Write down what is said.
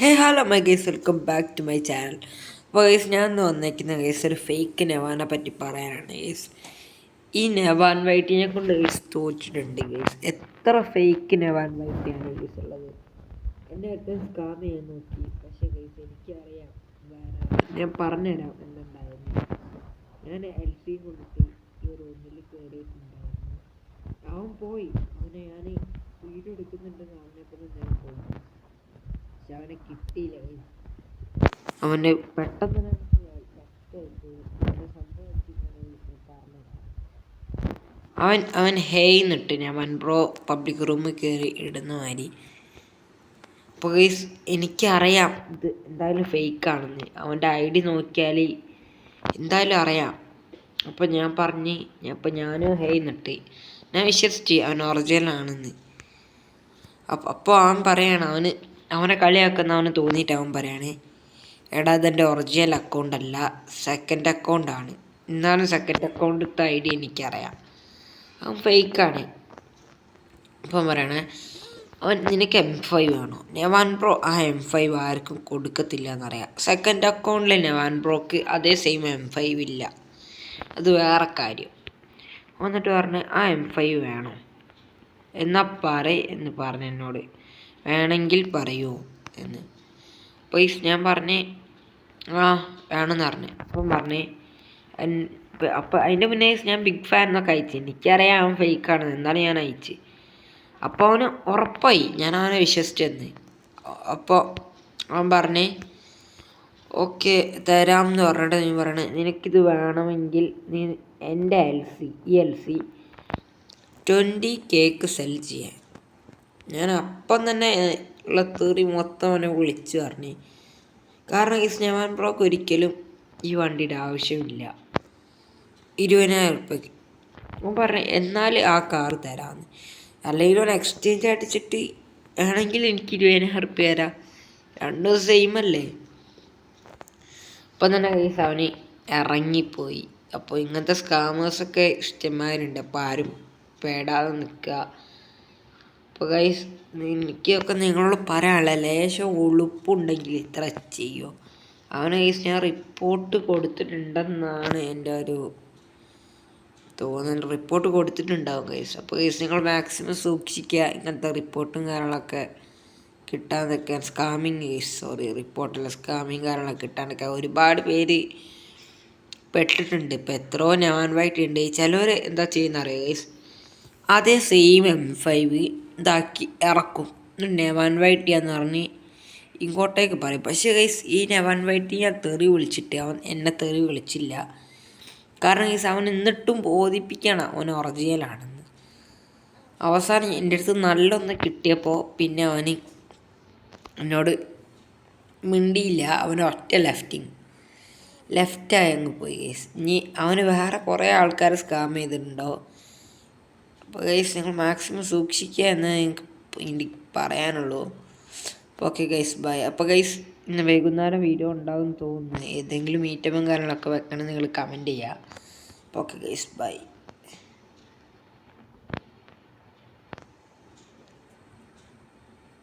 Hey hello my guys, welcome back to my channel. അപ്പോൾ guys, ഞാൻ ഇന്ന് വന്നേക്കുന്ന ഗൈസ് ഒരു ഫേക്ക് നെവാനെ പറ്റി പറയാനാണ് ഗൈസ്. ഈ നെവാൻ വൈറ്റിനെ കൊണ്ട് ഗൈസ് തോറ്റിട്ടുണ്ട് ഗൈസ്. എത്ര ഫേക്ക് നെവാൻ വൈറ്റിയാണ് ഗൈസ് ഉള്ളത്. എൻ്റെ അടുത്ത് സ്കാം ചെയ്യാൻ നോക്കി, പക്ഷേ ഗൈസ് എനിക്കറിയാം ഞാൻ പറഞ്ഞുതരാം എന്തുണ്ടായിരുന്നു. ഞാൻ LC കൊടുത്ത് ഈ റൂമിൽ കയറിയിട്ടുണ്ടായിരുന്നു. അവൻ പോയി, അവനെ ഞാൻ വീഡിയോ എടുക്കുന്നുണ്ടെന്ന് പറഞ്ഞപ്പോൾ ഞാൻ പോയി. പക്ഷെ അവനെ കിട്ടിയില്ല. അവൻ്റെ പെട്ടെന്ന് അവൻ ഹേയ്ന്നിട്ട് ഞാൻ വൺ ബ്രോ പബ്ലിക് റൂമിൽ കയറി ഇടുന്ന മാതിരി. അപ്പോൾ ഗൈസ് എനിക്കറിയാം ഇത് എന്തായാലും ഫേക്കാണെന്ന്. അവൻ്റെ ID നോക്കിയാൽ എന്തായാലും അറിയാം. അപ്പോൾ ഞാൻ പറഞ്ഞ് ഞാൻ ഹേയ്ന്നിട്ട് ഞാൻ വിശ്വസിച്ച് അവൻ ഒറിജിനലാണെന്ന്. അപ്പോൾ അവൻ പറയാണ്, അവനെ കളിയാക്കുന്ന അവന് തോന്നിയിട്ട് അവൻ പറയാണ്, എടാ ഇതെൻ്റെ ഒറിജിനൽ അക്കൗണ്ട് അല്ല, സെക്കൻഡ് അക്കൗണ്ടാണ്. എന്നാലും സെക്കൻഡ് അക്കൗണ്ടിലത്തെ ID എനിക്കറിയാം, അവൻ ഫേക്കാണ്. അപ്പം പറയണേ, നിനക്ക് M5 വേണോ? നെവാൻ ബ്രോ ആ M5 ആർക്കും കൊടുക്കത്തില്ല എന്നറിയാം. സെക്കൻഡ് അക്കൗണ്ടിൽ നെവാൻ ബ്രോക്ക് അതേ സെയിം M5 ഇല്ല, അത് വേറെ കാര്യം. എന്നിട്ട് പറഞ്ഞ് ആ M5 വേണോ എന്നാ എന്ന് പറഞ്ഞ് എന്നോട്, വേണമെങ്കിൽ പറയൂ എന്ന്. അപ്പോൾ ഞാൻ പറഞ്ഞ് ആ വേണമെന്ന് പറഞ്ഞ്. അപ്പം പറഞ്ഞ് അപ്പം അതിൻ്റെ മുന്നേ ഞാൻ ബിഗ് ഫാൻ എന്നൊക്കെ അയച്ചു. എനിക്കറിയാം അവൻ ഫേക്കാണെന്ന്, എന്നാലും ഞാൻ അയച്ച്. അപ്പോൾ അവന് ഉറപ്പായി, ഞാൻ അവനെ വിശ്വസിച്ചെന്ന്. അപ്പോൾ അവൻ പറഞ്ഞ് ഓക്കെ തരാം എന്ന് പറഞ്ഞിട്ട് നീ പറയണേ, നിനക്കിത് വേണമെങ്കിൽ നീ എൻ്റെ LC 20K സെൽ ചെയ്യാൻ. ഞാൻ അപ്പം തന്നെ ഉള്ള തെറി മൊത്തം അവനെ വിളിച്ച് പറഞ്ഞു. കാരണം ഈ നെവാൻ ബ്രോക്ക് ഒരിക്കലും ഈ വണ്ടിയുടെ ആവശ്യമില്ല. 20,000 ഉറുപ്പ്യക്ക് അവൻ പറഞ്ഞു എന്നാൽ ആ കാറ് തരാമെന്ന്. അല്ലെങ്കിൽ അവൻ എക്സ്ചേഞ്ച് അടിച്ചിട്ട് ആണെങ്കിൽ എനിക്ക് 20,000 ഉറുപ്പ്യ തരാം, രണ്ടും സെയിം അല്ലേ. അപ്പം തന്നെ ഗൈസ് അവന് ഇറങ്ങിപ്പോയി. അപ്പോൾ ഇങ്ങനത്തെ സ്കാമേഴ്സൊക്കെ ഇഷ്ടംമാരുണ്ട്, അപ്പോൾ ആരും പേടാതെ നിൽക്കുക. അപ്പോൾ ഗൈസ് എനിക്കൊക്കെ നിങ്ങളോട് പറയാനുള്ള ലേശം ഉളുപ്പുണ്ടെങ്കിൽ ഇത്ര ചെയ്യുമോ. അവനെ ഗൈസ് ഞാൻ റിപ്പോർട്ട് കൊടുത്തിട്ടുണ്ടെന്നാണ് എൻ്റെ ഒരു തോന്നൽ. റിപ്പോർട്ട് കൊടുത്തിട്ടുണ്ടാവും ഗൈസ്. അപ്പോൾ ഗൈസ് നിങ്ങൾ മാക്സിമം സൂക്ഷിക്കുക, ഇങ്ങനത്തെ റിപ്പോർട്ടും കാര്യങ്ങളൊക്കെ കിട്ടാതൊക്കെ. റിപ്പോർട്ടല്ല, സ്കാമിങ് കാര്യങ്ങളൊക്കെ കിട്ടാതൊക്കെ. ഒരുപാട് പേര് പെട്ടിട്ടുണ്ട്. ഇപ്പോൾ എത്രയോ നെവാൻ വൈറ്റ് ഉണ്ട്. ചിലവർ എന്താ ചെയ്യുന്നറിയാം ഗൈസ്, അതേ സെയിം M5 ഇതാക്കി ഇറക്കും, നെവാൻ വൈറ്റ് എന്ന് പറഞ്ഞ് ഇങ്ങോട്ടേക്ക് പറയും. പക്ഷേ ഗൈസ് ഈ നെവാൻ വൈറ്റ് ഞാൻ തെറി വിളിച്ചിട്ട് അവൻ എന്നെ തെറി വിളിച്ചില്ല. കാരണം ഗൈസ് അവൻ എന്നിട്ടും ബോധിപ്പിക്കണം അവൻ ഒറിജിനലാണെന്ന്. അവസാനം എൻ്റെ അടുത്ത് നല്ലൊന്ന് കിട്ടിയപ്പോൾ പിന്നെ അവന് എന്നോട് മിണ്ടിയില്ല. അവന് ഒറ്റ ലെഫ്റ്റായി അങ്ങ് പോയി ഗൈസ്. ഇനി അവന് വേറെ കുറേ ആൾക്കാർ സ്കാം ചെയ്തിട്ടുണ്ടോ. അപ്പോൾ ഗൈസ് നിങ്ങൾ മാക്സിമം സൂക്ഷിക്കുക എന്ന് എനിക്ക് പറയാനുള്ളൂ. അപ്പോൾ ഓക്കെ ഗൈസ് ബൈ. അപ്പോൾ ഗൈസ് ഇന്ന് വൈകുന്നേരം വീഡിയോ ഉണ്ടാകുമെന്ന് തോന്നുന്നു. ഏതെങ്കിലും മീറ്റപ്പും കാര്യങ്ങളൊക്കെ വെക്കണം നിങ്ങൾ കമൻറ്റ് ചെയ്യുക. അപ്പോൾ ഓക്കെ ഗൈസ് ബൈ.